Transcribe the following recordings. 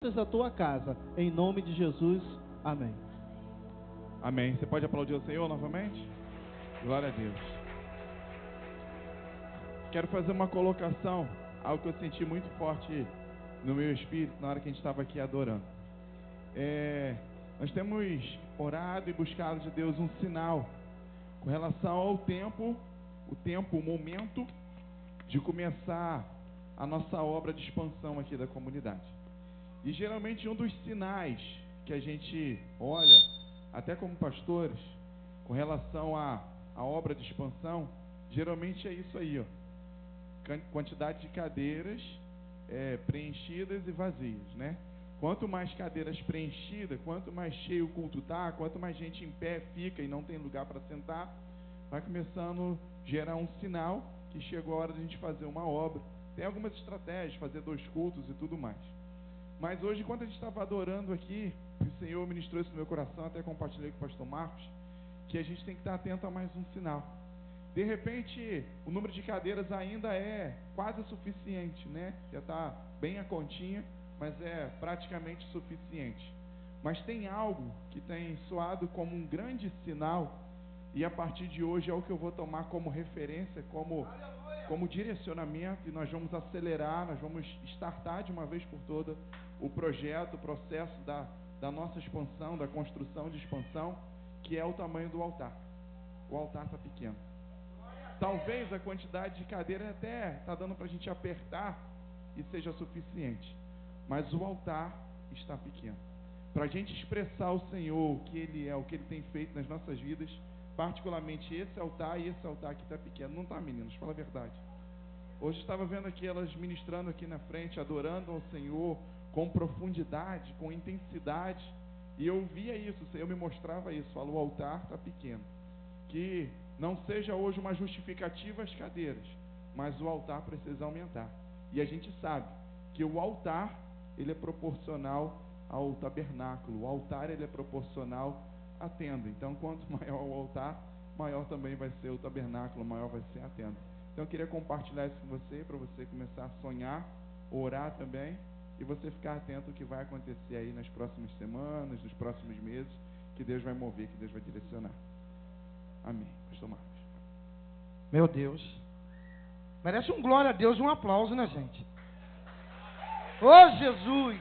enches a tua casa. Em nome de Jesus, amém. Amém. Você pode aplaudir o Senhor novamente? Glória a Deus. Quero fazer uma colocação, algo que eu senti muito forte no meu espírito na hora que a gente estava aqui adorando. Nós temos orado e buscado de Deus um sinal com relação ao tempo, o momento de começar a nossa obra de expansão aqui da comunidade. E geralmente um dos sinais que a gente olha, até como pastores, com relação à obra de expansão, geralmente é isso aí, ó. Quantidade de cadeiras preenchidas e vazias, né? Quanto mais cadeiras preenchidas, quanto mais cheio o culto está, quanto mais gente em pé fica e não tem lugar para sentar, vai começando a gerar um sinal que chegou a hora de a gente fazer uma obra. Tem algumas estratégias, fazer 2 cultos e tudo mais. Mas hoje, quando a gente estava adorando aqui, o Senhor ministrou isso no meu coração, até compartilhei com o pastor Marcos, que a gente tem que estar atento a mais um sinal. De repente, o número de cadeiras ainda é quase suficiente, né? Já está bem a continha, mas é praticamente suficiente. Mas tem algo que tem soado como um grande sinal, e a partir de hoje é o que eu vou tomar como referência, como direcionamento, e nós vamos acelerar, nós vamos startar de uma vez por todas o projeto, o processo da nossa expansão, da construção de expansão, que é o tamanho do altar. O altar está pequeno. Talvez a quantidade de cadeira até está dando para a gente apertar e seja suficiente, mas o altar está pequeno. Para a gente expressar ao Senhor o que Ele é, o que Ele tem feito nas nossas vidas, particularmente esse altar e esse altar que está pequeno. Não está, meninos? Fala a verdade. Hoje estava vendo aqui elas ministrando aqui na frente, adorando ao Senhor com profundidade, com intensidade, e eu via isso, o Senhor me mostrava isso, falou: o altar está pequeno. Que não seja hoje uma justificativa as cadeiras, mas o altar precisa aumentar. E a gente sabe que o altar, ele é proporcional ao tabernáculo. O altar, ele é proporcional à tenda. Então, quanto maior o altar, maior também vai ser o tabernáculo, maior vai ser a tenda. Então, eu queria compartilhar isso com você, para você começar a sonhar, orar também, e você ficar atento ao que vai acontecer aí nas próximas semanas, nos próximos meses, que Deus vai mover, que Deus vai direcionar. Amém. Pastor Marcos. Meu Deus. Merece um glória a Deus e um aplauso, né, gente? Ô, Jesus!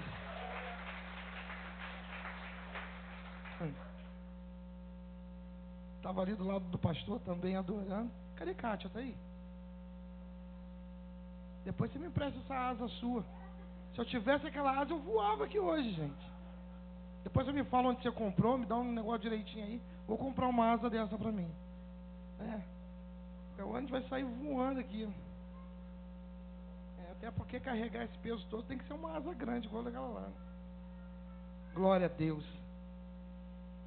Estava ali do lado do pastor também adorando. Cadê Kátia? Tá aí? Depois você me empresta essa asa sua. Se eu tivesse aquela asa, eu voava aqui hoje, gente. Depois você me fala onde você comprou, me dá um negócio direitinho aí. Vou comprar uma asa dessa pra mim. Então a gente vai sair voando aqui. Até porque carregar esse peso todo tem que ser uma asa grande, igual daquela lá. Glória a Deus.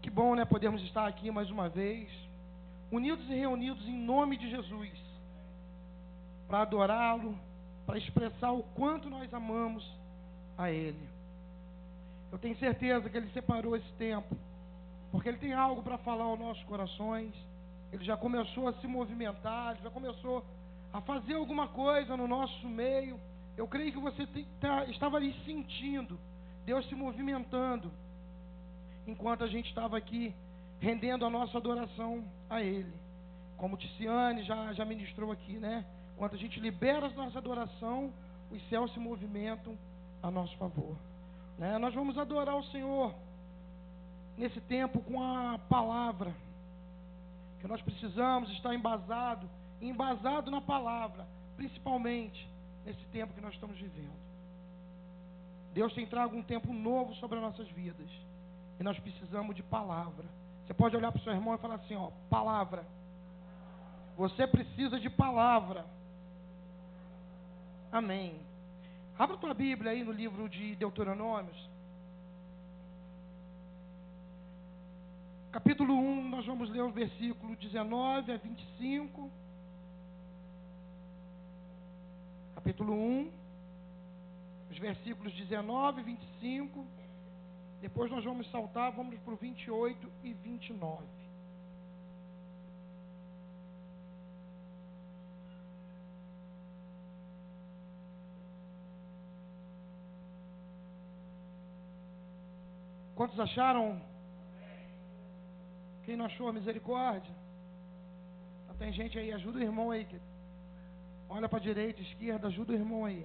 Que bom, né? Podemos estar aqui mais uma vez, unidos e reunidos em nome de Jesus, para adorá-lo, para expressar o quanto nós amamos a Ele. Eu tenho certeza que Ele separou esse tempo, porque Ele tem algo para falar aos nossos corações. Ele já começou a se movimentar, Ele já começou a fazer alguma coisa no nosso meio. Eu creio que você estava ali sentindo Deus se movimentando, enquanto a gente estava aqui rendendo a nossa adoração a Ele. Como Ticiane já ministrou aqui, né? Enquanto a gente libera a nossa adoração, os céus se movimentam a nosso favor, né? Nós vamos adorar o Senhor nesse tempo com a palavra, que nós precisamos estar embasado na palavra, principalmente nesse tempo que nós estamos vivendo. Deus tem trago um tempo novo sobre as nossas vidas, e nós precisamos de palavra. Você pode olhar para o seu irmão e falar assim, ó, palavra. Você precisa de palavra. Amém. Abra tua Bíblia aí no livro de Deuteronômios. Capítulo 1, nós vamos ler o versículo 19 a 25. Capítulo 1, os versículos 19 e 25. Depois nós vamos saltar, vamos para o 28 e 29. Quantos acharam? Quem não achou, misericórdia? Tem gente aí, ajuda o irmão aí. Olha para a direita, esquerda, ajuda o irmão aí.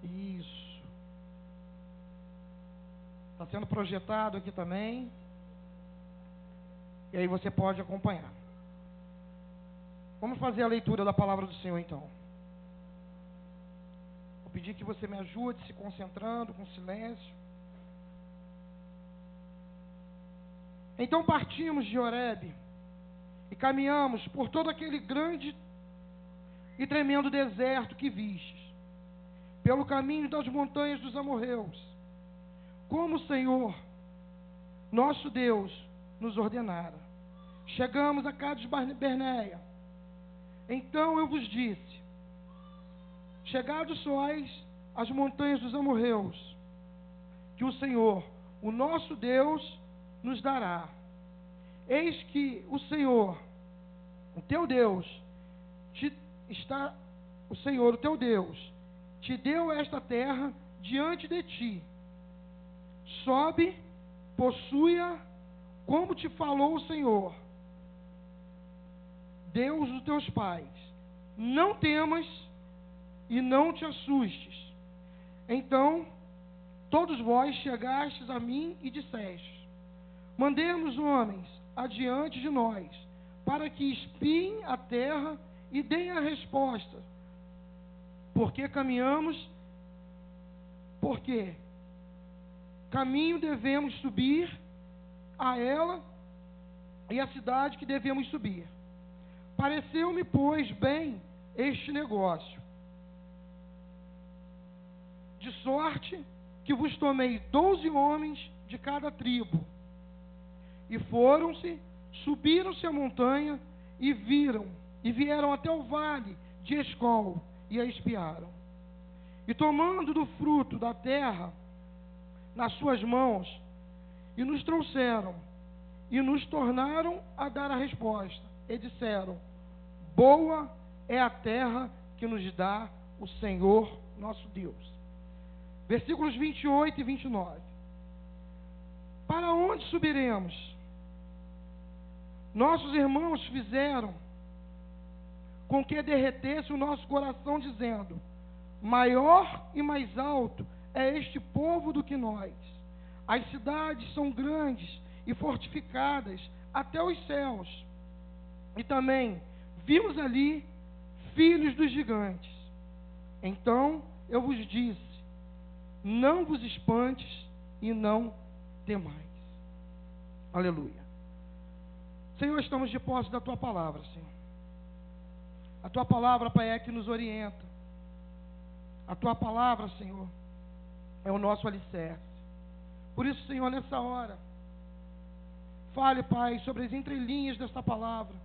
Isso. Está sendo projetado aqui também. E aí você pode acompanhar. Vamos fazer a leitura da palavra do Senhor então. Vou pedir que você me ajude se concentrando, com silêncio. Então partimos de Horebe e caminhamos por todo aquele grande e tremendo deserto que vistes, pelo caminho das montanhas dos amorreus, como o Senhor, nosso Deus, nos ordenara. Chegamos a Cades Barneia. Então eu vos disse: chegados sois às montanhas dos amorreus, que o Senhor, o nosso Deus, nos dará. Eis que o Senhor, o teu Deus, o Senhor, o teu Deus, te deu esta terra diante de ti. Sobe, possui-a, como te falou o Senhor, Deus dos teus pais. Não temas e não te assustes. Então, todos vós chegastes a mim e dissestes: mandemos homens adiante de nós, para que espiem a terra e deem a resposta. Porque caminho devemos subir a ela e a cidade que devemos subir. Pareceu-me, pois, bem este negócio, de sorte que vos tomei 12 homens de cada tribo. E foram-se, subiram-se a montanha e vieram até o vale de Escol e a espiaram. E tomando do fruto da terra nas suas mãos, e nos trouxeram, e nos tornaram a dar a resposta, e disseram: boa é a terra que nos dá o Senhor nosso Deus. Versículos 28 e 29. Para onde subiremos? Nossos irmãos fizeram com que derretesse o nosso coração, dizendo: maior e mais alto é este povo do que nós. As cidades são grandes e fortificadas até os céus. E também vimos ali filhos dos gigantes. Então eu vos disse: não vos espantes e não temais. Aleluia. Senhor, estamos de posse da Tua palavra, Senhor. A Tua palavra, Pai, é que nos orienta. A Tua palavra, Senhor, é o nosso alicerce. Por isso, Senhor, nessa hora, fale, Pai, sobre as entrelinhas desta palavra.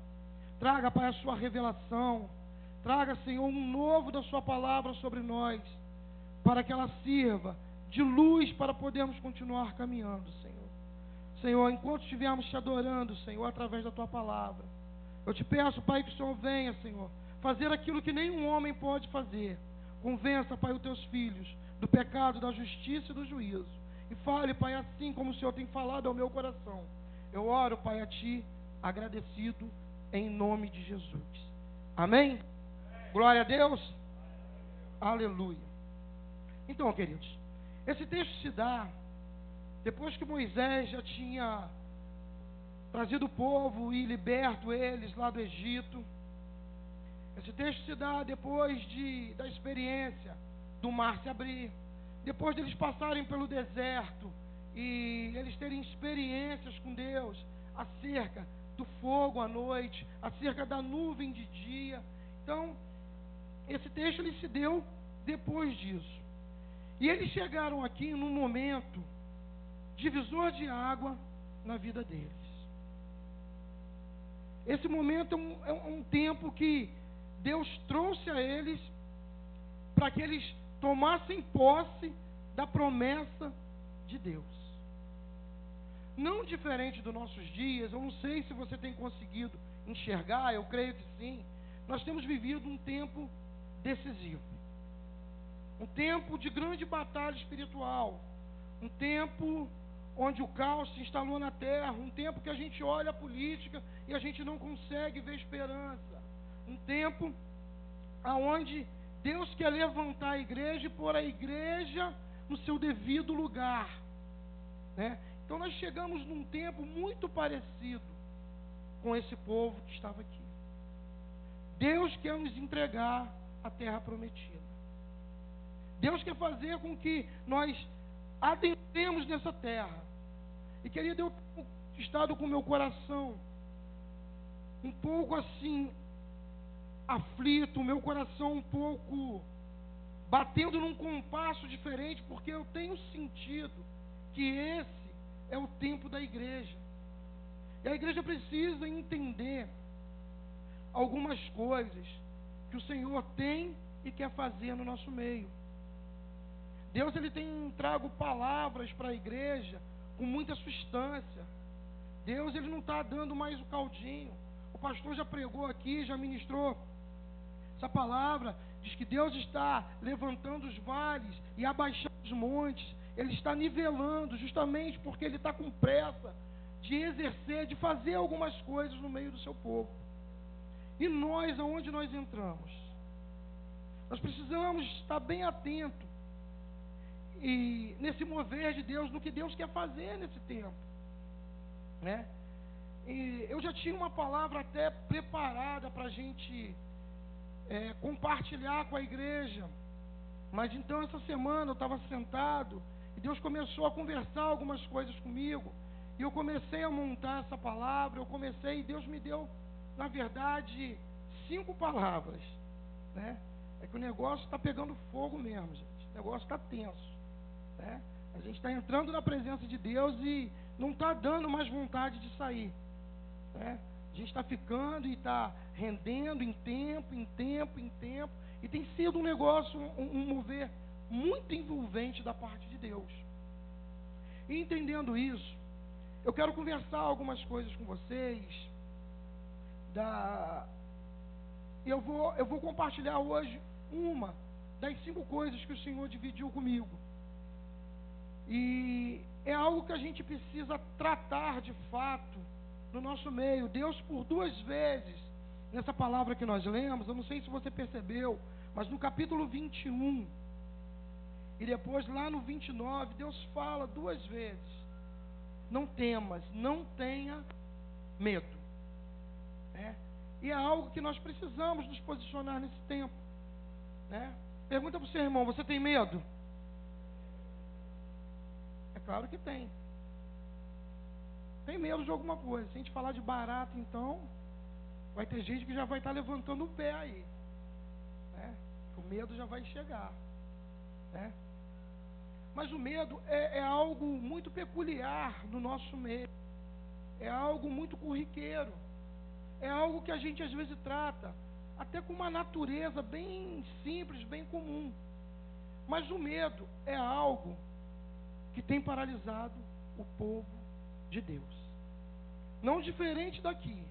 Traga, Pai, a Sua revelação. Traga, Senhor, um novo da Sua palavra sobre nós, para que ela sirva de luz para podermos continuar caminhando, Senhor. Senhor, enquanto estivermos te adorando, Senhor, através da Tua palavra, eu te peço, Pai, que o Senhor venha, Senhor, fazer aquilo que nenhum homem pode fazer. Convença, Pai, os Teus filhos do pecado, da justiça e do juízo. E fale, Pai, assim como o Senhor tem falado ao meu coração. Eu oro, Pai, a Ti, agradecido, em nome de Jesus. Amém? Glória a Deus. Aleluia. Então, queridos, esse texto se dá depois que Moisés já tinha trazido o povo e liberto eles lá do Egito. Esse texto se dá depois da experiência do mar se abrir, depois deles passarem pelo deserto e eles terem experiências com Deus acerca do fogo à noite, acerca da nuvem de dia. Então, esse texto ele se deu depois disso. E eles chegaram aqui num momento divisor de água na vida deles. Esse momento é um tempo que Deus trouxe a eles para que eles tomassem posse da promessa de Deus. Não diferente dos nossos dias, eu não sei se você tem conseguido enxergar, eu creio que sim. Nós temos vivido um tempo decisivo. um tempo de grande batalha espiritual, um tempo onde o caos se instalou na terra, um tempo que a gente olha a política e a gente não consegue ver esperança, um tempo aonde Deus quer levantar a igreja e pôr a igreja no seu devido lugar, né? Então nós chegamos num tempo muito parecido com esse povo que estava aqui. Deus quer nos entregar a terra prometida. Deus quer fazer com que nós adentremos nessa terra. E querido, eu tenho estado com o meu coração um pouco assim, aflito, o meu coração um pouco batendo num compasso diferente, porque eu tenho sentido que esse é o tempo da igreja. E a igreja precisa entender algumas coisas que o Senhor tem e quer fazer no nosso meio. Deus, ele tem trago palavras para a igreja com muita substância. Deus, ele não está dando mais o caldinho. O pastor já pregou aqui, já ministrou essa palavra. Diz que Deus está levantando os vales e abaixando os montes. Ele está nivelando, justamente porque ele está com pressa de exercer, de fazer algumas coisas no meio do seu povo. E nós, aonde nós entramos? Nós precisamos estar bem atentos e nesse mover de Deus, no que Deus quer fazer nesse tempo, né? E eu já tinha uma palavra até preparada para a gente compartilhar com a igreja, mas então essa semana eu estava sentado e Deus começou a conversar algumas coisas comigo, e eu comecei a montar essa palavra, e Deus me deu, na verdade, 5 palavras, né? É que o negócio está pegando fogo mesmo, gente. O negócio está tenso, né? A gente está entrando na presença de Deus e não está dando mais vontade de sair, né? A gente está ficando e está rendendo em tempo, e tem sido um negócio, um mover muito envolvente da parte de Deus. E entendendo isso, eu quero conversar algumas coisas com vocês. Eu vou compartilhar hoje uma das 5 coisas que o Senhor dividiu comigo. E é algo que a gente precisa tratar de fato no nosso meio. Deus, por 2 vezes, nessa palavra que nós lemos, eu não sei se você percebeu, mas no capítulo 21 e depois lá no 29, Deus fala 2 vezes: não temas, não tenha medo, né? E é algo que nós precisamos nos posicionar nesse tempo, né? Pergunta para o seu irmão: você tem medo? É claro que tem. Tem medo de alguma coisa. Se a gente falar de barata, então, vai ter gente que já vai estar levantando o pé aí, né? O medo já vai chegar, né? Mas o medo é algo muito peculiar no nosso meio. É algo muito corriqueiro. É algo que a gente às vezes trata até com uma natureza bem simples, bem comum. Mas o medo é algo que tem paralisado o povo de Deus. Não diferente daqui.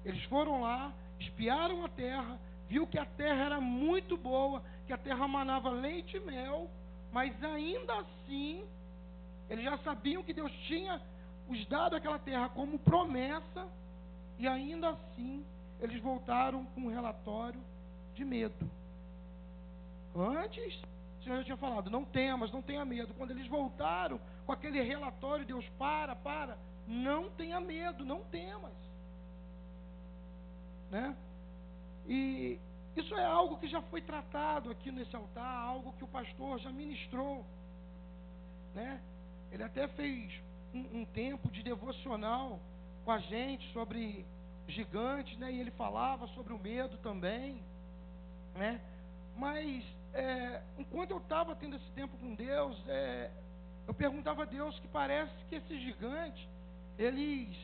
Eles foram lá, espiaram a terra, viu que a terra era muito boa, que a terra manava leite e mel, mas ainda assim, eles já sabiam que Deus tinha os dado aquela terra como promessa, e ainda assim, eles voltaram com um relatório de medo. Antes, o Senhor já tinha falado: não temas, não tenha medo. Quando eles voltaram com aquele relatório, Deus, para, não tenha medo, não temas, né? E isso é algo que já foi tratado aqui nesse altar, algo que o pastor já ministrou, né? Ele até fez um tempo de devocional com a gente sobre gigantes, né? E ele falava sobre o medo também, né? Mas enquanto eu estava tendo esse tempo com Deus, eu perguntava a Deus que parece que esses gigantes, eles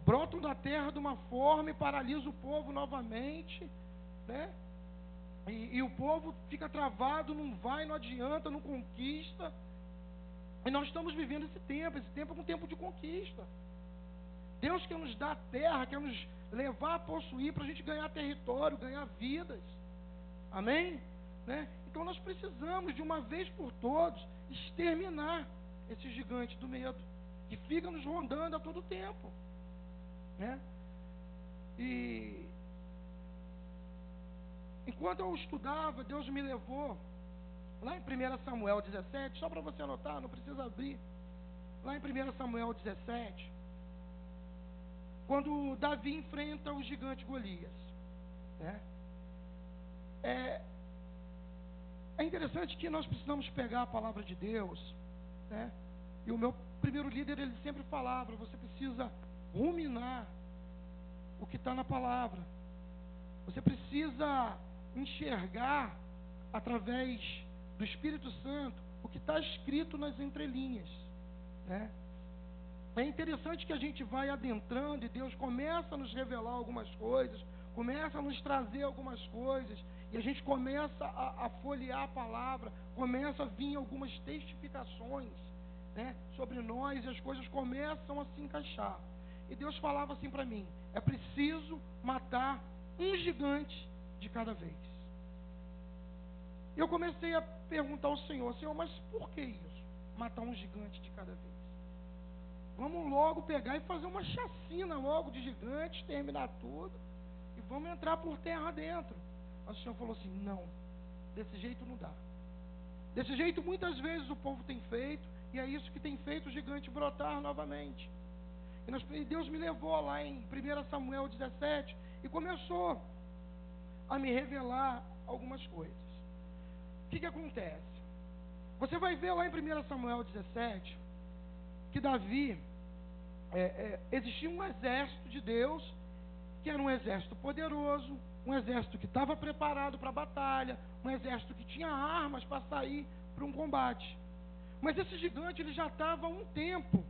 brotam da terra de uma forma e paralisam o povo novamente, né? E o povo fica travado, não vai, não adianta, não conquista. E nós estamos vivendo esse tempo é um tempo de conquista. Deus quer nos dar terra, quer nos levar a possuir, para a gente ganhar território, ganhar vidas. Amém? Né? Então Então nós precisamos, de uma vez por todas, exterminar esse gigante do medo, que fica nos rondando a todo tempo, né? E enquanto eu estudava, Deus me levou lá em 1 Samuel 17, só para você anotar, não precisa abrir. Lá em 1 Samuel 17, quando Davi enfrenta o gigante Golias, né? É interessante que nós precisamos pegar a palavra de Deus, né? E o meu primeiro líder, ele sempre falava, você precisa ruminar o que está na palavra. Você precisa enxergar, através do Espírito Santo, o que está escrito nas entrelinhas, né? É interessante que a gente vai adentrando e Deus começa a nos revelar algumas coisas, começa a nos trazer algumas coisas, e a gente começa a folhear a palavra, começa a vir algumas testificações, né, sobre nós, e as coisas começam a se encaixar. E Deus falava assim para mim: é preciso matar um gigante de cada vez. Eu comecei a perguntar ao Senhor: Senhor, mas por que isso? Matar um gigante de cada vez? Vamos logo pegar e fazer uma chacina logo de gigantes, terminar tudo, e vamos entrar por terra dentro. Mas o Senhor falou assim: não, desse jeito não dá. Desse jeito muitas vezes o povo tem feito, e é isso que tem feito o gigante brotar novamente. E Deus me levou lá em 1 Samuel 17 e começou a me revelar algumas coisas. O que acontece? Você vai ver lá em 1 Samuel 17 que Davi, existia um exército de Deus, que era um exército poderoso, um exército que estava preparado para a batalha, um exército que tinha armas para sair para um combate. Mas esse gigante, ele já estava há um tempo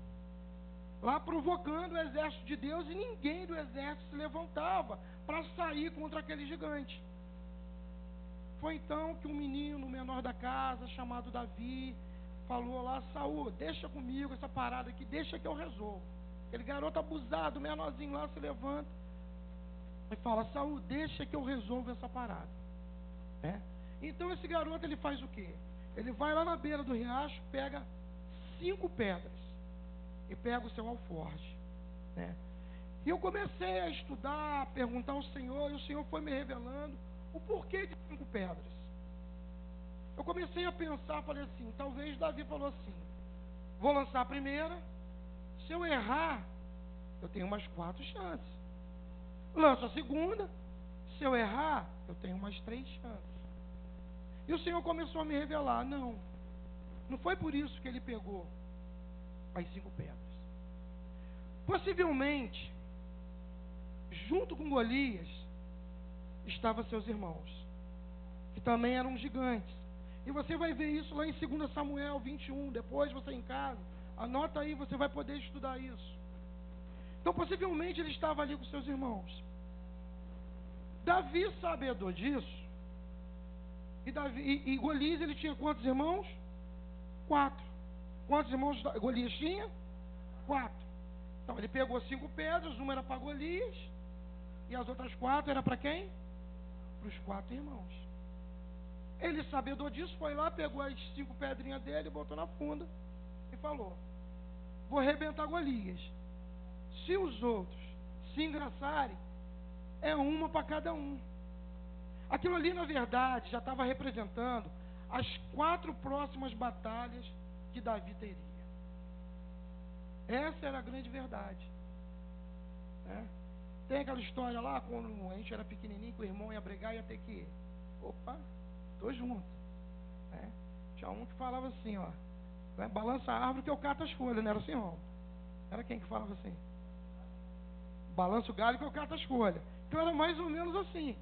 lá provocando o exército de Deus, e ninguém do exército se levantava para sair contra aquele gigante. Foi então que um menino menor da casa, chamado Davi, falou lá: Saul, deixa comigo essa parada aqui, deixa que eu resolvo. Aquele garoto abusado, menorzinho lá, se levanta e fala: Saul, deixa que eu resolvo essa parada, né? Então esse garoto, ele faz o quê? Ele vai lá na beira do riacho, pega 5 pedras e pega o seu alforje, né? E eu comecei a estudar, a perguntar ao Senhor, e o Senhor foi me revelando o porquê de 5 pedras. Eu comecei a pensar, falei assim: talvez Davi falou assim: vou lançar a primeira, se eu errar, eu tenho umas 4 chances. Lanço a segunda, se eu errar, eu tenho umas 3 chances. E o Senhor começou a me revelar: não foi por isso que ele pegou as 5 pedras. Possivelmente, junto com Golias, estavam seus irmãos, que também eram gigantes. E você vai ver isso lá em 2 Samuel 21. Depois você em casa, anota aí, você vai poder estudar isso. Então possivelmente ele estava ali com seus irmãos. Davi, sabedor disso, e Golias, ele tinha quantos irmãos? 4. Quantos irmãos Golias tinha? 4. Então ele pegou 5 pedras, uma era para Golias, e as outras 4 era para quem? Para os 4 irmãos. Ele, sabedor disso, foi lá, pegou as 5 pedrinhas dele, botou na funda e falou: vou arrebentar Golias. Se os outros se engraçarem, é uma para cada um. Aquilo ali, na verdade, já estava representando as 4 próximas batalhas que Davi teria. Essa era a grande verdade, né? Tem aquela história lá, quando a gente era pequenininho, que o irmão ia brigar e ia ter que... Opa, tô junto, né? Tinha um que falava assim, ó, né? Balança a árvore que eu cato as folhas, não era assim, irmão? Era quem que falava assim? Balança o galho que eu cato as folhas. Então era mais ou menos assim: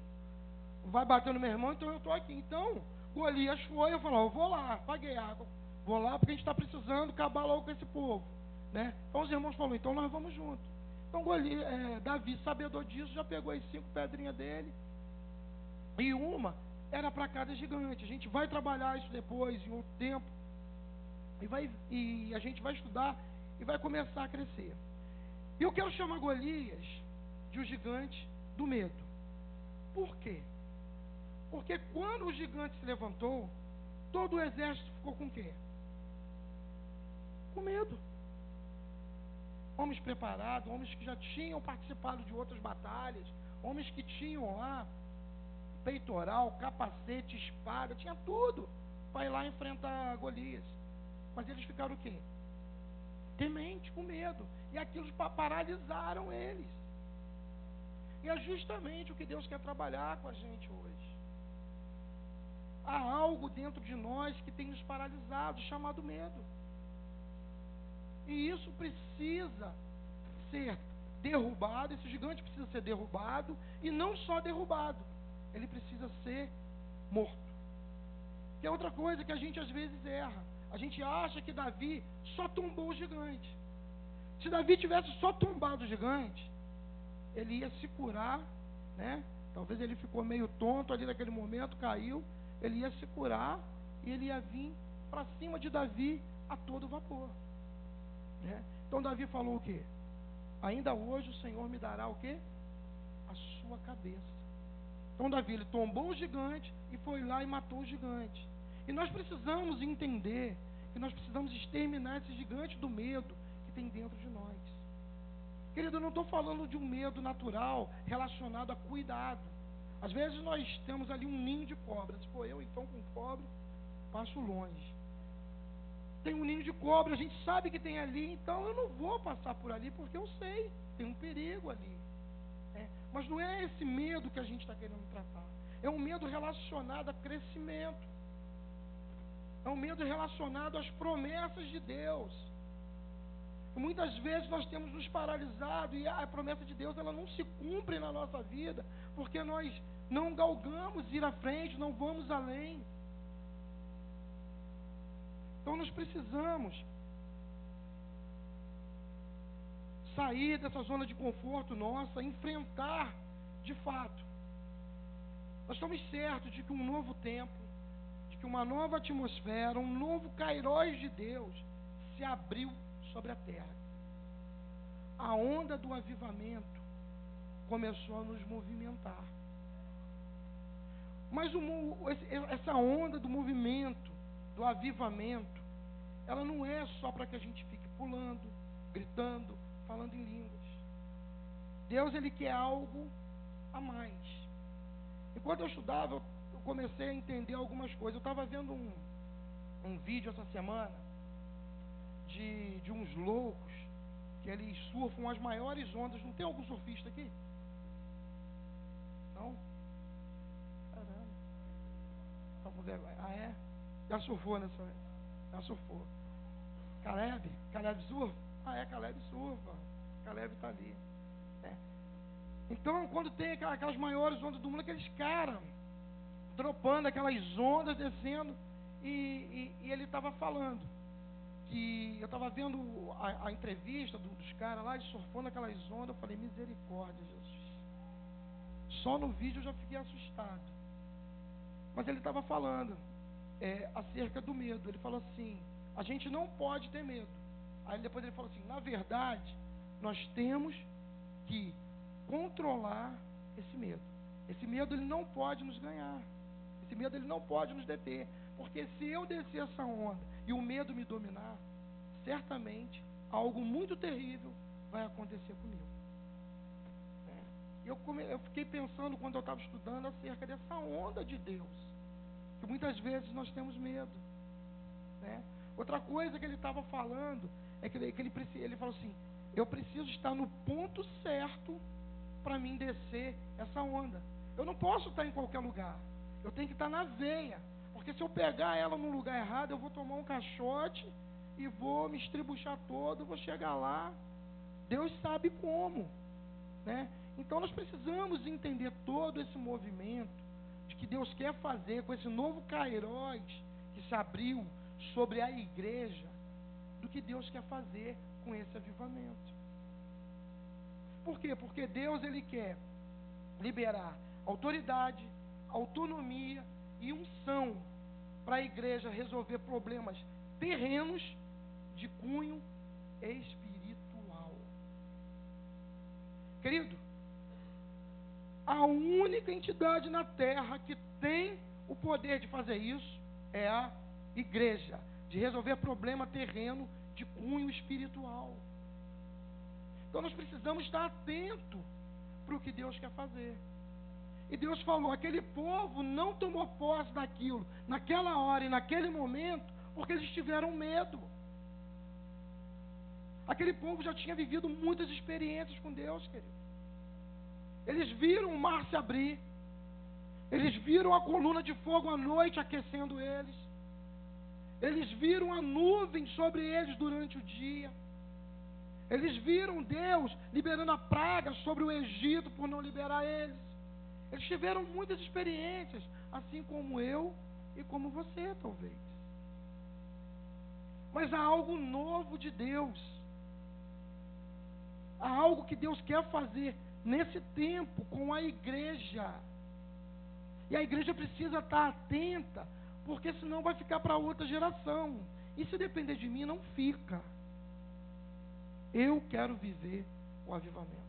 vai bater no meu irmão, então eu estou aqui. Então Golias foi, eu falei: eu vou lá, paguei água, vou lá porque a gente está precisando acabar logo com esse povo, né? Então os irmãos falaram: então nós vamos juntos. Então Davi, sabedor disso, já pegou as 5 pedrinhas dele, e uma era para cada gigante. A gente vai trabalhar isso depois, em outro tempo, e a gente vai estudar e vai começar a crescer. E eu quero chamar Golias de um gigante do medo. Por quê? Porque quando o gigante se levantou, todo o exército ficou com o quê? Com medo. Homens preparados, homens que já tinham participado de outras batalhas, homens que tinham lá peitoral, capacete, espada, tinha tudo para ir lá enfrentar Golias. Mas eles ficaram o quê? Temente, com medo. E aquilo paralisaram eles. E é justamente o que Deus quer trabalhar com a gente hoje. Há algo dentro de nós que tem nos paralisado, chamado medo. E isso precisa ser derrubado, esse gigante precisa ser derrubado, e não só derrubado, ele precisa ser morto. Que é outra coisa que a gente às vezes erra. A gente acha que Davi só tombou o gigante. Se Davi tivesse só tombado o gigante, ele ia se curar, né? Talvez ele ficou meio tonto ali naquele momento, caiu, ele ia se curar e ele ia vir para cima de Davi a todo vapor, né? Então Davi falou o quê? Ainda hoje o Senhor me dará o quê? A sua cabeça. Então Davi, ele tombou o gigante e foi lá e matou o gigante. E nós precisamos entender que nós precisamos exterminar esse gigante do medo que tem dentro de nós. Querido, eu não estou falando de um medo natural relacionado a cuidado. Às vezes nós temos ali um ninho de cobras. Se for eu, então, com cobra, passo longe. Tem um ninho de cobra, a gente sabe que tem ali, então eu não vou passar por ali porque eu sei, tem um perigo ali. Mas não é esse medo que a gente está querendo tratar. É um medo relacionado a crescimento. É um medo relacionado às promessas de Deus. E muitas vezes nós temos nos paralisado e a promessa de Deus ela não se cumpre na nossa vida porque nós não galgamos ir à frente, não vamos além. Então nós precisamos sair dessa zona de conforto nossa, enfrentar de fato. Nós estamos certos de que um novo tempo, de que uma nova atmosfera, um novo Kairos de Deus se abriu sobre a terra. A onda do avivamento começou a nos movimentar. Mas essa onda do movimento, do avivamento, ela não é só para que a gente fique pulando, gritando, falando em línguas. Deus, ele quer algo a mais. Enquanto eu estudava, eu comecei a entender algumas coisas. Eu estava vendo um vídeo essa semana de uns loucos que eles surfam as maiores ondas. Não tem algum surfista aqui? Não? Caramba. Tá com vergonha. Ah, é? Já surfou nessa vez? Já surfou. Caleb surfa? Ah, é, Caleb surfa. Caleb está ali. Então, quando tem aquelas maiores ondas do mundo, aqueles caras dropando aquelas ondas, descendo, e ele estava falando que eu estava vendo a entrevista dos caras lá, eles surfando aquelas ondas. Eu falei, misericórdia, Jesus. Só no vídeo eu já fiquei assustado. Mas ele estava falando acerca do medo. Ele falou assim, a gente não pode ter medo. Aí depois ele falou assim, na verdade, nós temos que controlar esse medo. Esse medo ele não pode nos ganhar. Esse medo ele não pode nos deter. Porque se eu descer essa onda e o medo me dominar, certamente algo muito terrível vai acontecer comigo. Eu fiquei pensando quando eu estava estudando acerca dessa onda de Deus, que muitas vezes nós temos medo. Outra coisa que ele estava falando é que ele falou assim, eu preciso estar no ponto certo para mim descer essa onda. Eu não posso estar em qualquer lugar. Eu tenho que estar na veia. Porque se eu pegar ela num lugar errado, eu vou tomar um caixote e vou me estribuchar todo, vou chegar lá. Deus sabe como. Então nós precisamos entender todo esse movimento de que Deus quer fazer com esse novo Kairos que se abriu sobre a igreja, do que Deus quer fazer com esse avivamento. Por quê? Porque Deus ele quer liberar autoridade, autonomia e unção para a igreja resolver problemas terrenos de cunho espiritual. Querido, a única entidade na terra que tem o poder de fazer isso é a igreja, de resolver problema terreno de cunho espiritual. Então nós precisamos estar atentos para o que Deus quer fazer. E Deus falou, aquele povo não tomou posse daquilo naquela hora e naquele momento, porque eles tiveram medo. Aquele povo já tinha vivido muitas experiências com Deus, querido. Eles viram o mar se abrir. Eles viram a coluna de fogo à noite aquecendo eles. Eles viram a nuvem sobre eles durante o dia. Eles viram Deus liberando a praga sobre o Egito por não liberar eles. Eles tiveram muitas experiências, assim como eu e como você, talvez. Mas há algo novo de Deus. Há algo que Deus quer fazer nesse tempo com a igreja. E a igreja precisa estar atenta, porque senão vai ficar para outra geração. E se depender de mim, não fica. Eu quero viver o avivamento.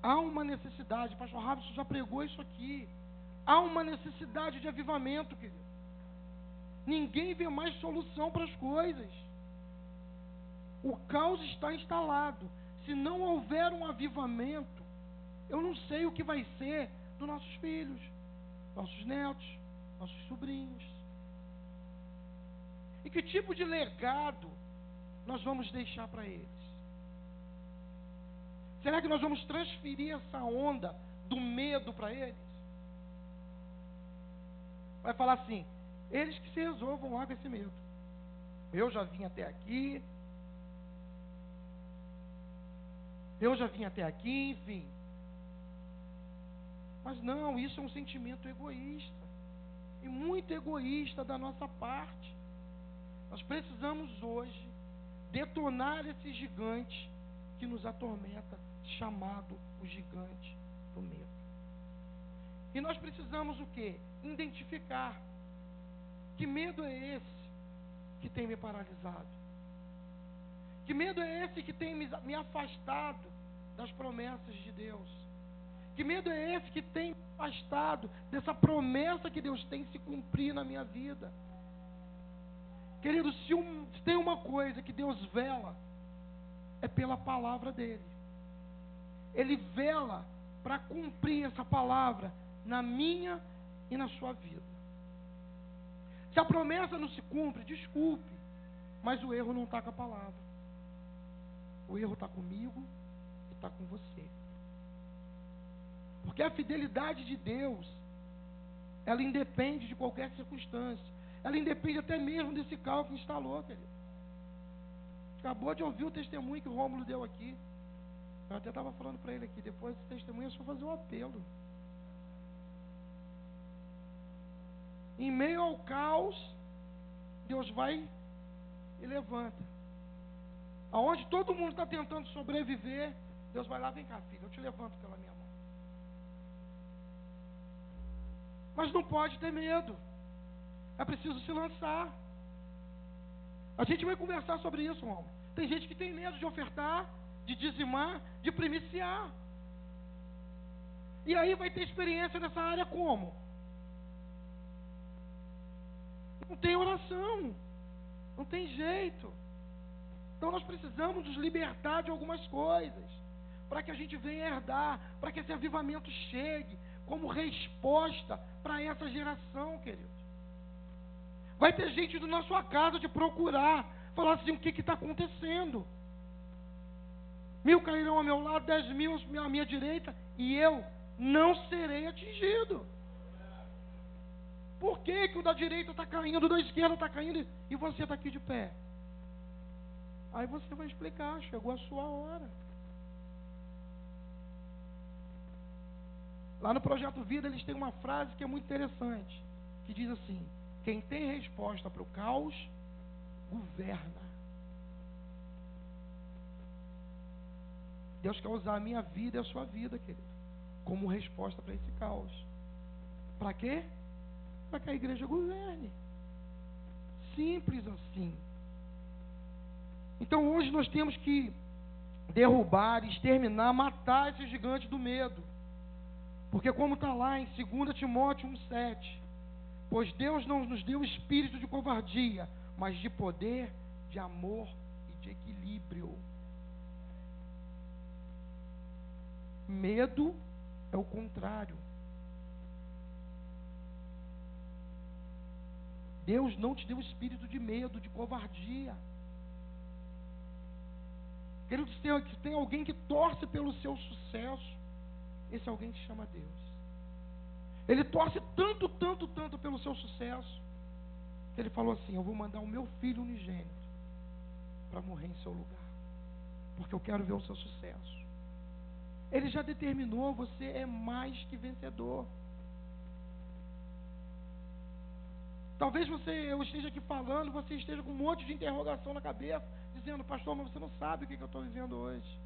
Há uma necessidade, pastor Robson já pregou isso aqui. Há uma necessidade de avivamento, querido. Ninguém vê mais solução para as coisas. O caos está instalado. Se não houver um avivamento, eu não sei o que vai ser dos nossos filhos, nossos netos, nossos sobrinhos. E que tipo de legado nós vamos deixar para eles? Será que nós vamos transferir essa onda do medo para eles? Vai falar assim, eles que se resolvam lá com esse medo. Eu já vim até aqui. Enfim. Mas não, isso é um sentimento egoísta. E muito egoísta da nossa parte. Nós precisamos hoje detonar esse gigante que nos atormenta, chamado o gigante do medo. E nós precisamos o quê? Identificar que medo é esse que tem me paralisado. Que medo é esse que tem me afastado das promessas de Deus. Que medo é esse que tem me afastado dessa promessa que Deus tem se cumprir na minha vida. Querido, se tem uma coisa que Deus vela, é pela palavra dele. Ele vela para cumprir essa palavra na minha e na sua vida. Se a promessa não se cumpre, desculpe, mas o erro não está com a palavra. O erro está comigo e está com você. Porque a fidelidade de Deus, ela independe de qualquer circunstância. Ela independe até mesmo desse caos que instalou, querido. Acabou de ouvir o testemunho que o Rômulo deu aqui. Eu até estava falando para ele aqui, depois desse testemunho, é só fazer um apelo. Em meio ao caos, Deus vai e levanta. Aonde todo mundo está tentando sobreviver, Deus vai lá, vem cá, filho, eu te levanto pela minha mão. Mas não pode ter medo. É preciso se lançar. A gente vai conversar sobre isso, irmão. Tem gente que tem medo de ofertar, de dizimar, de primiciar. E aí vai ter experiência nessa área como? Não tem oração. Não tem jeito. Então nós precisamos nos libertar de algumas coisas, para que a gente venha herdar, para que esse avivamento chegue como resposta para essa geração, querido. Vai ter gente indo na sua casa te procurar, falar assim, o que está acontecendo? 1000 cairão ao meu lado, 10.000 à minha direita, e eu não serei atingido. Por que o da direita está caindo, o da esquerda está caindo, e você está aqui de pé? Aí você vai explicar, chegou a sua hora. Lá no Projeto Vida, eles têm uma frase que é muito interessante, que diz assim, quem tem resposta para o caos, governa. Deus quer usar a minha vida e a sua vida, querido, como resposta para esse caos. Para quê? Para que a igreja governe. Simples assim. Então hoje nós temos que derrubar, exterminar, matar esse gigante do medo. Porque como está lá em 2 Timóteo 1,7, Pois Deus não nos deu espírito de covardia, mas de poder, de amor e de equilíbrio. Medo é o contrário. Deus não te deu espírito de medo, de covardia. Querido, se tem alguém que torce pelo seu sucesso, esse alguém se chama Deus. Ele torce tanto, tanto, tanto pelo seu sucesso, que ele falou assim: eu vou mandar o meu filho unigênito para morrer em seu lugar, porque eu quero ver o seu sucesso. Ele já determinou, você é mais que vencedor. Talvez eu esteja aqui falando, você esteja com um monte de interrogação na cabeça, dizendo: pastor, mas você não sabe o que eu estou vivendo hoje.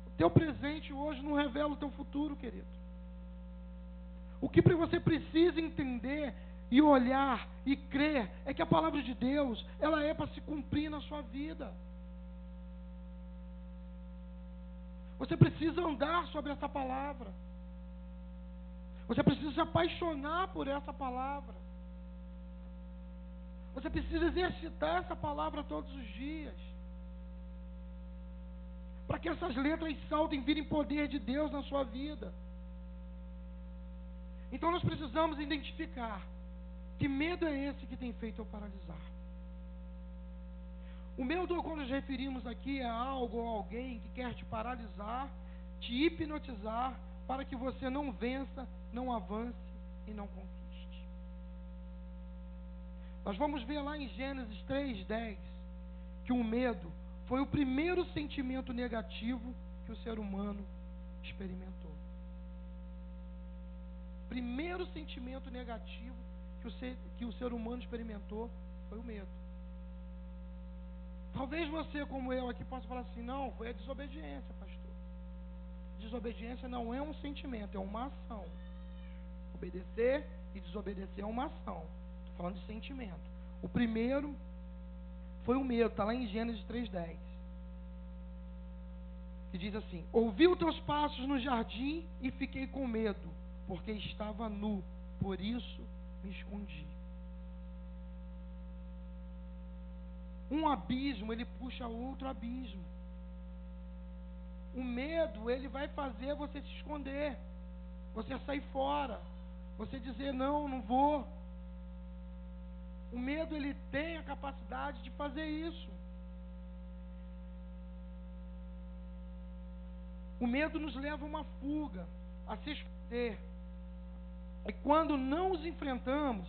O teu presente hoje não revela o teu futuro, querido. O que você precisa entender e olhar e crer é que a palavra de Deus, ela é para se cumprir na sua vida. Você precisa andar sobre essa palavra. Você precisa se apaixonar por essa palavra. Você precisa exercitar essa palavra todos os dias, para que essas letras saltem e virem poder de Deus na sua vida. Então nós precisamos identificar que medo é esse que tem feito eu paralisar. O medo, quando nos referimos aqui, é algo ou alguém que quer te paralisar, te hipnotizar, para que você não vença, não avance e não conquiste. Nós vamos ver lá em Gênesis 3:10 que o medo foi o primeiro sentimento negativo que o ser humano experimentou. Primeiro sentimento negativo que o ser humano experimentou foi o medo. Talvez você, como eu aqui, possa falar assim: não, foi a desobediência, pastor. Desobediência não é um sentimento, é uma ação. Obedecer e desobedecer é uma ação. Estou falando de sentimento. O primeiro foi o medo, está lá em Gênesis 3:10. Que diz assim: ouvi os teus passos no jardim e fiquei com medo, porque estava nu, por isso me escondi. Um abismo, ele puxa outro abismo. O medo, ele vai fazer você se esconder, você sair fora, você dizer: não, não vou. O medo, ele tem a capacidade de fazer isso. O medo nos leva a uma fuga, a se esconder. E quando não os enfrentamos,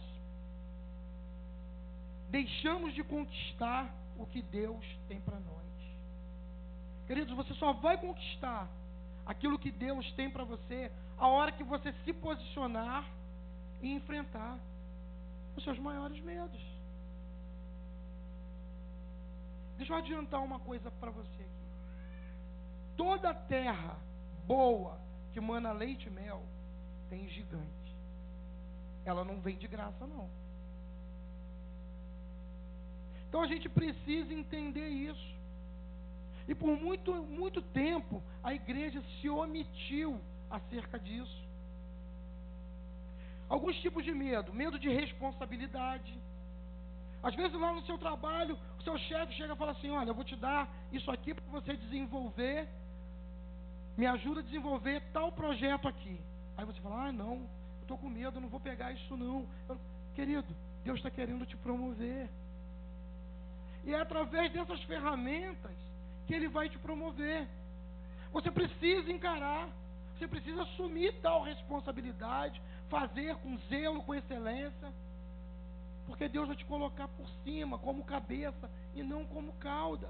deixamos de conquistar o que Deus tem para nós. Queridos, você só vai conquistar aquilo que Deus tem para você a hora que você se posicionar e enfrentar os seus maiores medos. Deixa eu adiantar uma coisa para você aqui. Toda terra boa que mana leite e mel tem gigante. Ela não vem de graça, não. Então a gente precisa entender isso. E por muito, muito tempo a igreja se omitiu acerca disso. Alguns tipos de medo: medo de responsabilidade. Às vezes lá no seu trabalho, o seu chefe chega e fala assim: olha, eu vou te dar isso aqui para você desenvolver, me ajuda a desenvolver tal projeto aqui. Aí você fala: ah, não, eu estou com medo, eu não vou pegar isso não. Querido, Deus está querendo te promover. E é através dessas ferramentas que Ele vai te promover. Você precisa encarar, você precisa assumir tal responsabilidade, fazer com zelo, com excelência, porque Deus vai te colocar por cima, como cabeça e não como cauda.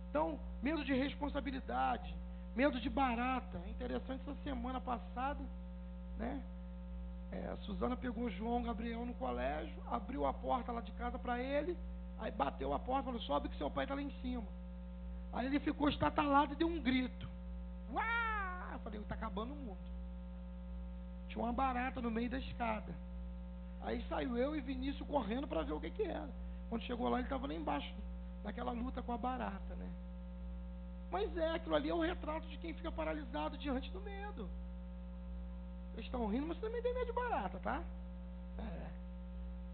Então, medo de responsabilidade, medo de barata. É interessante, essa semana passada, né? A Suzana pegou o João Gabriel no colégio, abriu a porta lá de casa para ele, aí bateu a porta e falou: sobe que seu pai está lá em cima. Aí ele ficou estatalado e deu um grito. Uau! Eu falei: está acabando o mundo. Tinha uma barata no meio da escada. Aí saiu eu e Vinícius correndo para ver o que era. Quando chegou lá, ele estava lá embaixo, naquela luta com a barata, né? Mas aquilo ali é o retrato de quem fica paralisado diante do medo. Vocês estão rindo, mas você também tem medo de barata, tá? É.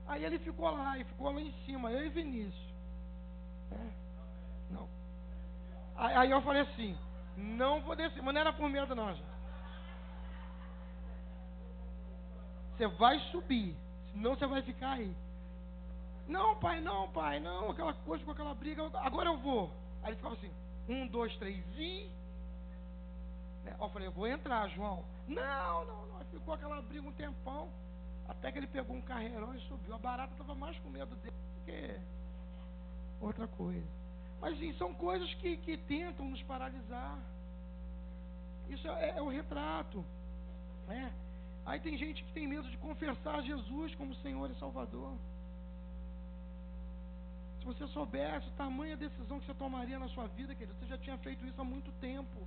Aí ele ficou lá em cima, eu e Vinícius. É. Não. Aí eu falei assim, não vou descer, mas não era por medo não, gente. Você vai subir, senão você vai ficar aí. Não, pai, não, aquela coisa com aquela briga, agora eu vou. Aí ele ficava assim, 1, 2, 3 e... Eu falei, eu vou entrar, João. Não, ficou aquela briga um tempão, até que ele pegou um carreirão e subiu. A barata estava mais com medo dele do que outra coisa. Mas sim, são coisas que tentam nos paralisar. Isso é o retrato, né? Aí tem gente que tem medo de confessar Jesus como Senhor e Salvador. Se você soubesse o tamanho da decisão que você tomaria na sua vida, querido, você já tinha feito isso há muito tempo.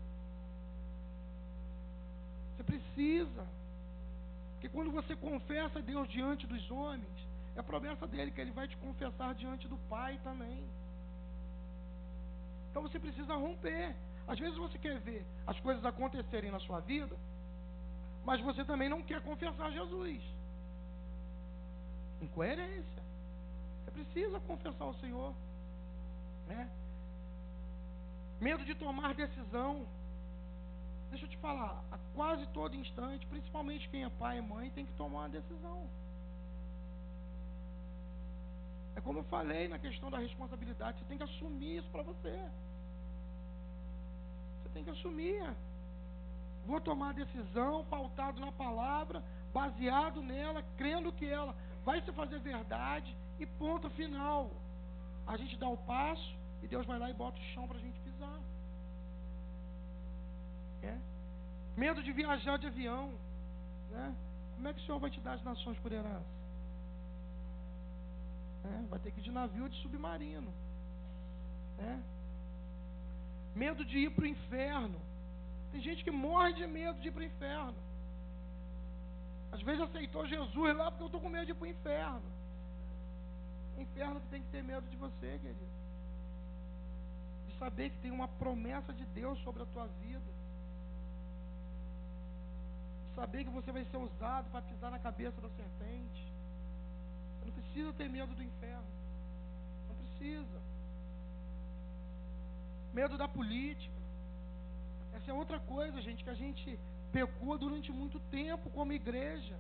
Você precisa. Porque quando você confessa a Deus diante dos homens, é a promessa dele que ele vai te confessar diante do Pai também. Então você precisa romper. Às vezes você quer ver as coisas acontecerem na sua vida, mas você também não quer confessar Jesus. Incoerência. Você precisa confessar o Senhor, né? Medo de tomar decisão. Deixa eu te falar, a quase todo instante, principalmente quem é pai e mãe, tem que tomar uma decisão. É como eu falei na questão da responsabilidade, você tem que assumir isso para você. Você tem que assumir. Vou tomar a decisão pautado na palavra, baseado nela, crendo que ela vai se fazer verdade e ponto final. A gente dá o passo e Deus vai lá e bota o chão para a gente pisar. Medo de viajar de avião, né? Como é que o Senhor vai te dar as nações por herança? Vai ter que ir de navio ou de submarino, né? Medo de ir para o inferno. Tem gente que morre de medo de ir para o inferno. Às vezes aceitou Jesus lá porque eu estou com medo de ir para o inferno. Inferno que tem que ter medo de você, querido. De saber que tem uma promessa de Deus sobre a tua vida. Saber que você vai ser usado para pisar na cabeça da serpente. Você não precisa ter medo do inferno. Não precisa. Medo da política. Essa é outra coisa, gente, que a gente pecou durante muito tempo como igreja.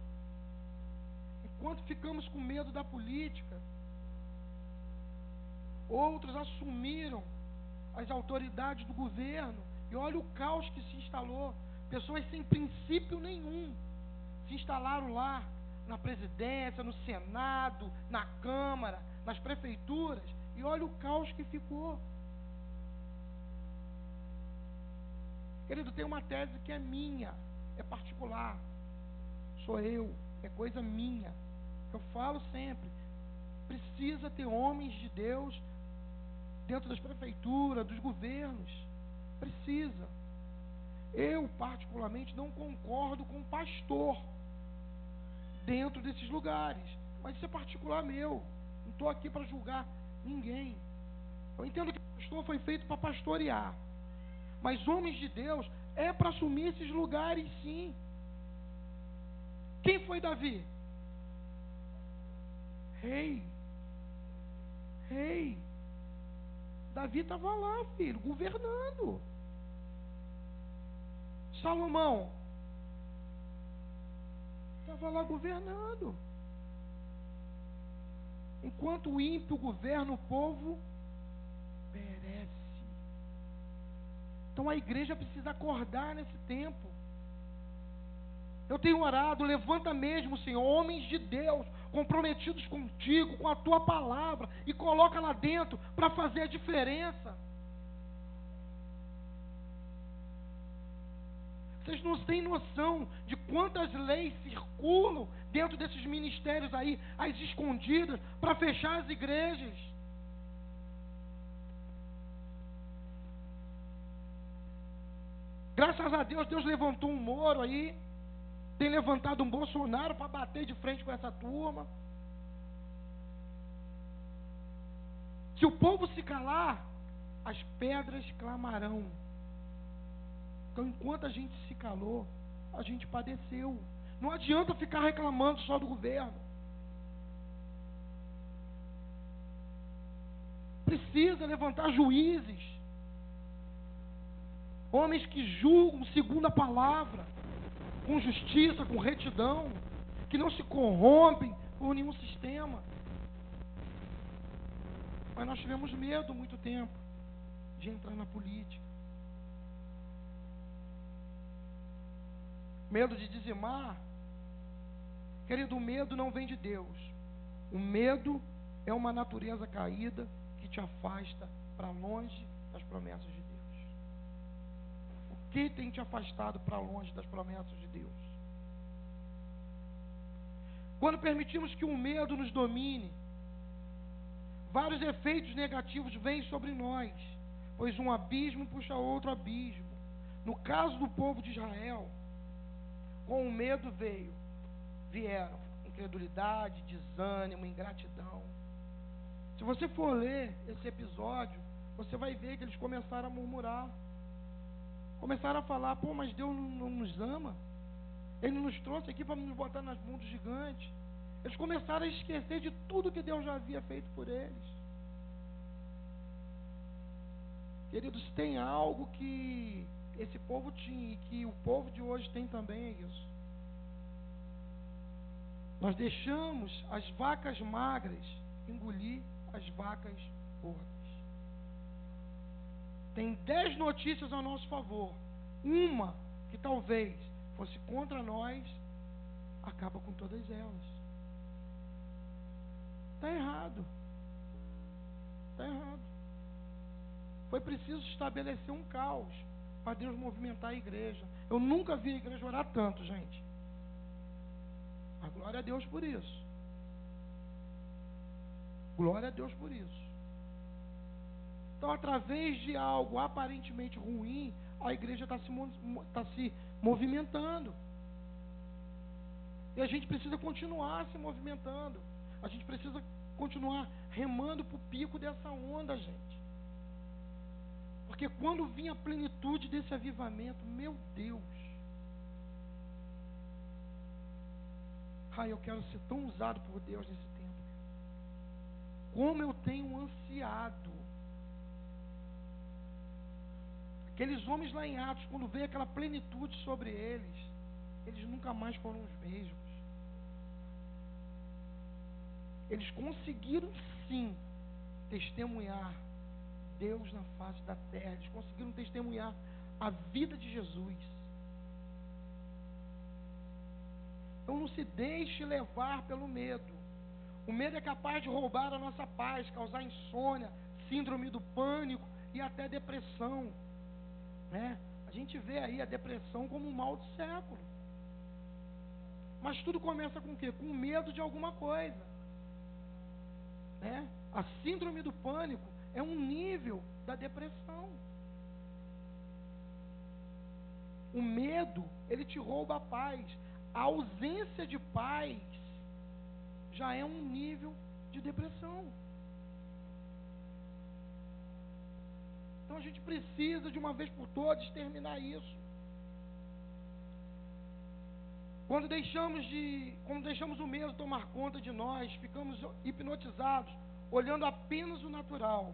Enquanto ficamos com medo da política, outros assumiram as autoridades do governo. E olha o caos que se instalou. Pessoas sem princípio nenhum se instalaram lá na presidência, no Senado, na Câmara, nas prefeituras, e olha o caos que ficou. Querido, tem uma tese que é minha, é particular, sou eu, é coisa minha. Eu falo sempre, precisa ter homens de Deus dentro das prefeituras, dos governos, precisa. Eu, particularmente, não concordo com o pastor dentro desses lugares. Mas isso é particular meu. Não estou aqui para julgar ninguém. Eu entendo que o pastor foi feito para pastorear. Mas homens de Deus é para assumir esses lugares, sim. Quem foi Davi? Rei. Davi estava lá, filho, governando. Salomão estava lá governando. Enquanto o ímpio governa, o povo perece. Então a igreja precisa acordar nesse tempo. Eu tenho orado, levanta mesmo, Senhor, homens de Deus, comprometidos contigo, com a tua palavra, e coloca lá dentro para fazer a diferença. Vocês não têm noção de quantas leis circulam dentro desses ministérios aí, às escondidas, para fechar as igrejas. Graças a Deus, Deus levantou um Moro aí, tem levantado um Bolsonaro para bater de frente com essa turma. Se o povo se calar, as pedras clamarão. Então, enquanto a gente se calou, a gente padeceu. Não adianta ficar reclamando só do governo. Precisa levantar juízes, homens que julgam segundo a palavra, com justiça, com retidão, que não se corrompem por nenhum sistema. Mas nós tivemos medo muito tempo de entrar na política. Medo de dizimar. Querido, o medo não vem de Deus. O medo é uma natureza caída que te afasta para longe das promessas de Deus. O que tem te afastado para longe das promessas de Deus? Quando permitimos que o medo nos domine, vários efeitos negativos vêm sobre nós, pois um abismo puxa outro abismo. No caso do povo de Israel, com o medo vieram incredulidade, desânimo, ingratidão. Se você for ler esse episódio, você vai ver que eles começaram a murmurar. Começaram a falar, pô, mas Deus não nos ama. Ele nos trouxe aqui para nos botar nas mãos dos gigantes. Eles começaram a esquecer de tudo que Deus já havia feito por eles. Queridos, tem algo que esse povo tinha e que o povo de hoje tem também, é isso. Nós deixamos as vacas magras engolir as vacas gordas. Tem 10 notícias a nosso favor. Uma que talvez fosse contra nós, acaba com todas elas. Está errado. Está errado. Foi preciso estabelecer um caos para Deus movimentar a igreja. Eu nunca vi a igreja orar tanto, gente. Mas glória a Deus por isso. Glória a Deus por isso. Então, através de algo aparentemente ruim, a igreja está se movimentando. E a gente precisa continuar se movimentando. A gente precisa continuar remando para o pico dessa onda, gente. Porque quando vinha a plenitude desse avivamento, meu Deus. Eu quero ser tão usado por Deus nesse tempo. Como eu tenho ansiado. Aqueles homens lá em Atos, quando veio aquela plenitude sobre eles, eles nunca mais foram os mesmos. Eles conseguiram sim testemunhar Deus na face da terra. Eles conseguiram testemunhar a vida de Jesus. Então não se deixe levar pelo medo. O medo é capaz de roubar a nossa paz, causar insônia, síndrome do pânico e até depressão. Né? A gente vê aí a depressão como um mal do século. Mas tudo começa com o quê? Com medo de alguma coisa. Né? A síndrome do pânico é um nível da depressão. O medo, ele te rouba a paz. A ausência de paz já é um nível de depressão. Então a gente precisa de uma vez por todas exterminar isso. Quando deixamos o medo tomar conta de nós, ficamos hipnotizados, olhando apenas o natural.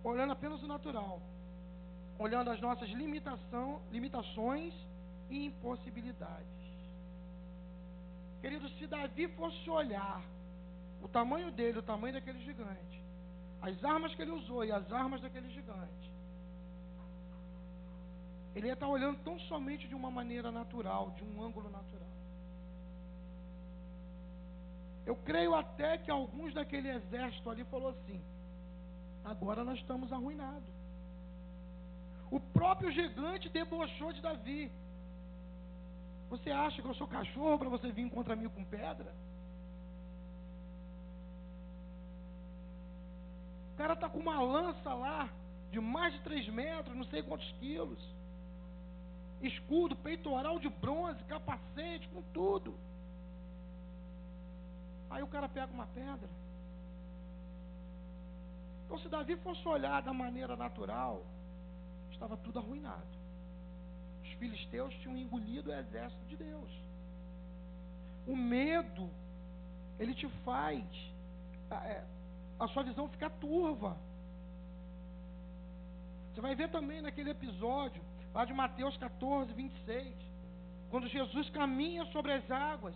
Olhando apenas o natural. Olhando as nossas limitações e impossibilidades. Queridos, se Davi fosse olhar o tamanho dele, o tamanho daquele gigante, as armas que ele usou e as armas daquele gigante, ele ia estar olhando tão somente de uma maneira natural, de um ângulo natural. Eu creio até que alguns daquele exército ali falou assim: agora nós estamos arruinados. O próprio gigante debochou de Davi. Você acha que eu sou cachorro para você vir contra mim com pedra? O cara está com uma lança lá, de mais de 3 metros, não sei quantos quilos. Escudo, peitoral de bronze, capacete, com tudo. Aí o cara pega uma pedra. Então, se Davi fosse olhar da maneira natural, estava tudo arruinado. Os filisteus tinham engolido o exército de Deus. O medo, ele te faz a sua visão ficar turva. Você vai ver também naquele episódio lá de Mateus 14, 26, quando Jesus caminha sobre as águas.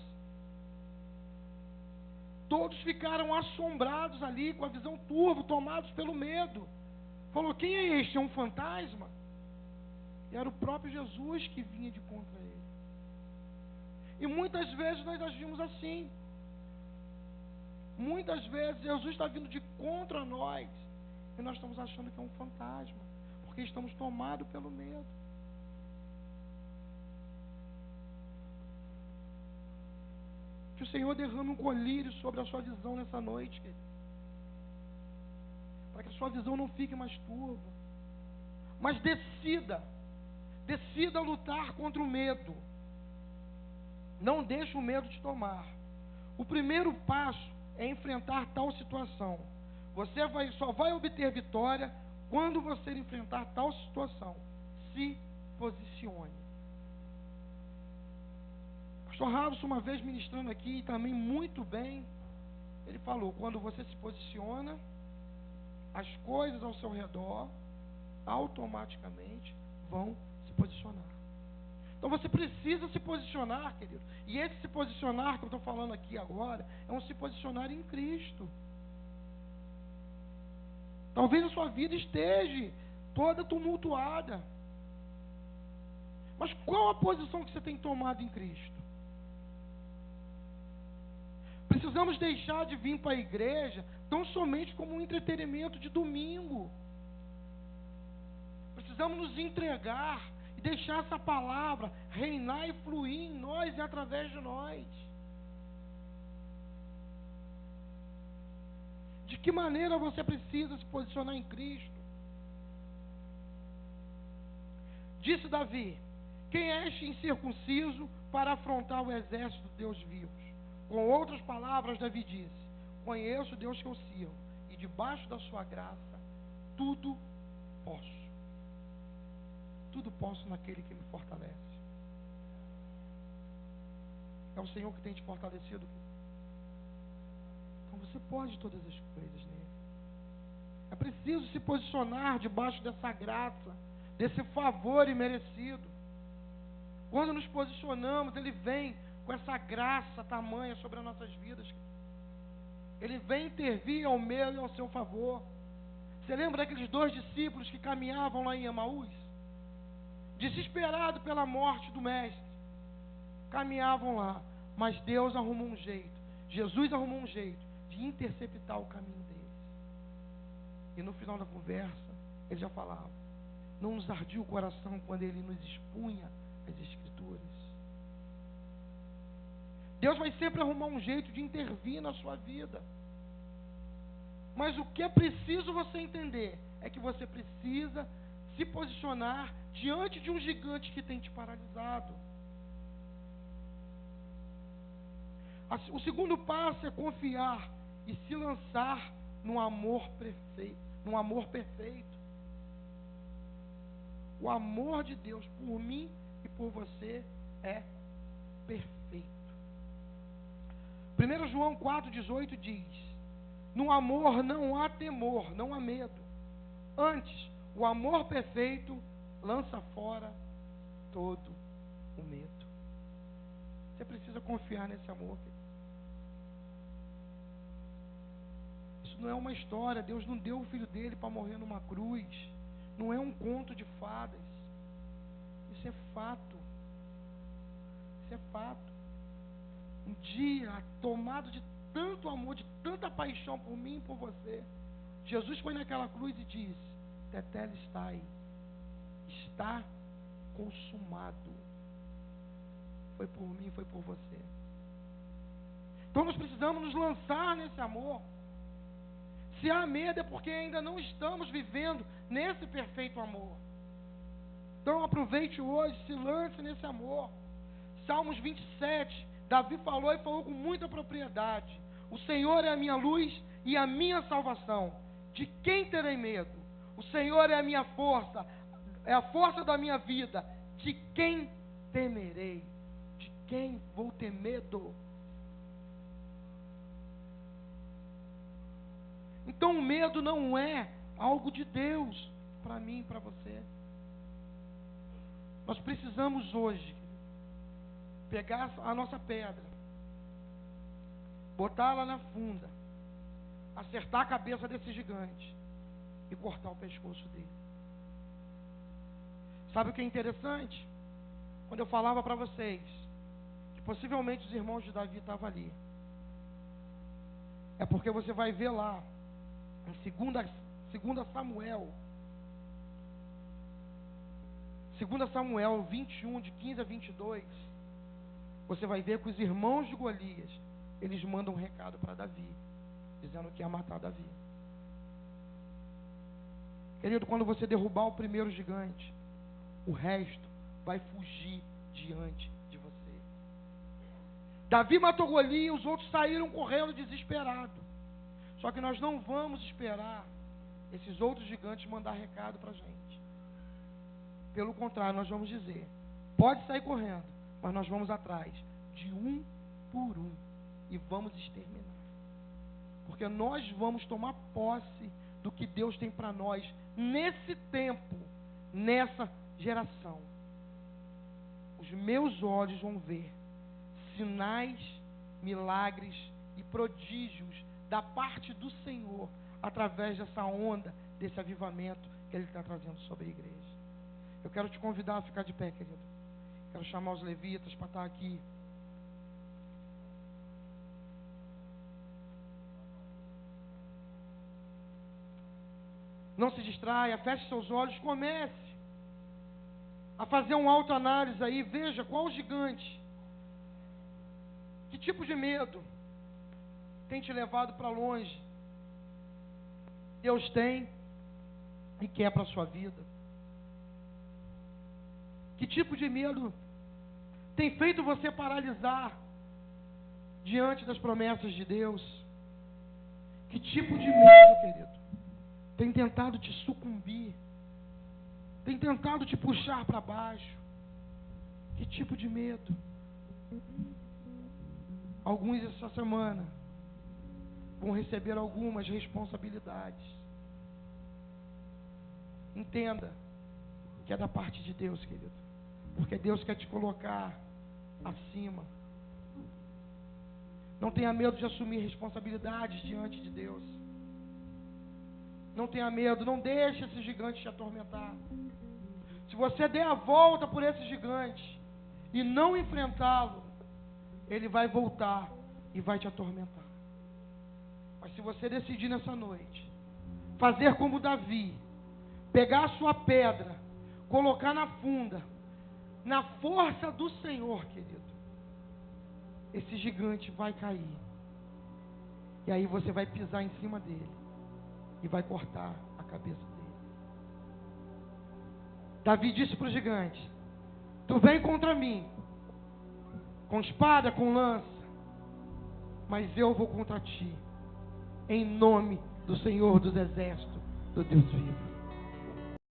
Todos ficaram assombrados ali, com a visão turva, tomados pelo medo. Falou, quem é este? É um fantasma? E era o próprio Jesus que vinha de contra ele. E muitas vezes nós agimos assim. Muitas vezes Jesus está vindo de contra nós, e nós estamos achando que é um fantasma, porque estamos tomados pelo medo. Que o Senhor derrame um colírio sobre a sua visão nessa noite, querido. Para que a sua visão não fique mais turva. Mas decida lutar contra o medo. Não deixe o medo te tomar. O primeiro passo é enfrentar tal situação. Você só vai obter vitória quando você enfrentar tal situação. Se posicione. Pastor Rabson, uma vez ministrando aqui, também muito bem, ele falou, quando você se posiciona, as coisas ao seu redor automaticamente vão se posicionar. Então você precisa se posicionar, querido. E esse se posicionar que eu estou falando aqui agora é um se posicionar em Cristo. Talvez a sua vida esteja toda tumultuada. Mas qual a posição que você tem tomado em Cristo? Precisamos deixar de vir para a igreja tão somente como um entretenimento de domingo. Precisamos nos entregar e deixar essa palavra reinar e fluir em nós e através de nós. De que maneira você precisa se posicionar em Cristo? Disse Davi, quem é este incircunciso para afrontar o exército de Deus vivos? Com outras palavras, Davi disse, conheço o Deus que eu sirvo, e debaixo da sua graça, tudo posso. Tudo posso naquele que me fortalece. É o Senhor que tem te fortalecido. Então você pode todas as coisas nele. É preciso se posicionar debaixo dessa graça, desse favor imerecido. Quando nos posicionamos, ele vem com essa graça tamanha sobre as nossas vidas. Ele vem intervir ao meu e ao seu favor. Você lembra daqueles 2 discípulos que caminhavam lá em Emaús? Desesperados pela morte do mestre. Caminhavam lá, mas Deus arrumou um jeito. Jesus arrumou um jeito de interceptar o caminho deles. E no final da conversa, ele já falava, não nos ardia o coração quando ele nos expunha as Escrituras. Deus vai sempre arrumar um jeito de intervir na sua vida. Mas o que é preciso você entender é que você precisa se posicionar diante de um gigante que tem te paralisado. O segundo passo é confiar e se lançar no amor perfeito. O amor de Deus por mim e por você é perfeito. 1 João 4,18 diz, no amor não há temor, não há medo. Antes, o amor perfeito lança fora todo o medo. Você precisa confiar nesse amor. Isso não é uma história. Deus não deu o filho dele para morrer numa cruz. Não é um conto de fadas. Isso é fato. Isso é fato. Um dia, tomado de tanto amor, de tanta paixão por mim e por você, Jesus foi naquela cruz e disse, tetelestai, está consumado. Foi por mim, foi por você. Então nós precisamos nos lançar nesse amor. Se há medo é porque ainda não estamos vivendo nesse perfeito amor. Então aproveite hoje, se lance nesse amor. Salmos 27, Davi falou e falou com muita propriedade. O Senhor é a minha luz e a minha salvação. De quem terei medo? O Senhor é a minha força, é a força da minha vida. De quem temerei? De quem vou ter medo? Então o medo não é algo de Deus para mim e para você. Nós precisamos hoje pegar a nossa pedra, botá-la na funda, acertar a cabeça desse gigante e cortar o pescoço dele. Sabe o que é interessante? Quando eu falava para vocês que possivelmente os irmãos de Davi estavam ali, é porque você vai ver lá em 2 Samuel 21, de 15 a 22, você vai ver que os irmãos de Golias, eles mandam um recado para Davi, dizendo que ia matar Davi. Querido, quando você derrubar o primeiro gigante, o resto vai fugir diante de você. Davi matou Golias, os outros saíram correndo desesperados. Só que nós não vamos esperar esses outros gigantes mandar recado para a gente. Pelo contrário, nós vamos dizer, pode sair correndo, mas nós vamos atrás de um por um e vamos exterminar. Porque nós vamos tomar posse do que Deus tem para nós nesse tempo, nessa geração. Os meus olhos vão ver sinais, milagres e prodígios da parte do Senhor através dessa onda, desse avivamento que Ele está trazendo sobre a igreja. Eu quero te convidar a ficar de pé, querido. Quero chamar os levitas para estar aqui. Não se distraia, feche seus olhos, comece a fazer uma autoanálise aí, veja qual o gigante, que tipo de medo tem te levado para longe. Deus tem e quer para a sua vida. Que tipo de medo tem feito você paralisar diante das promessas de Deus? Que tipo de medo, querido, tem tentado te sucumbir? Tem tentado te puxar para baixo? Que tipo de medo? Alguns essa semana vão receber algumas responsabilidades. Entenda que é da parte de Deus, querido. Porque Deus quer te colocar acima. Não tenha medo de assumir responsabilidades diante de Deus. Não tenha medo, não deixe esse gigante te atormentar. Se você der a volta por esse gigante e não enfrentá-lo, ele vai voltar e vai te atormentar. Mas se você decidir nessa noite fazer como Davi, pegar a sua pedra, colocar na funda, na força do Senhor, querido, esse gigante vai cair. E aí você vai pisar em cima dele e vai cortar a cabeça dele. Davi disse para o gigante: tu vem contra mim com espada, com lança, mas eu vou contra ti em nome do Senhor dos Exércitos, do Deus vivo.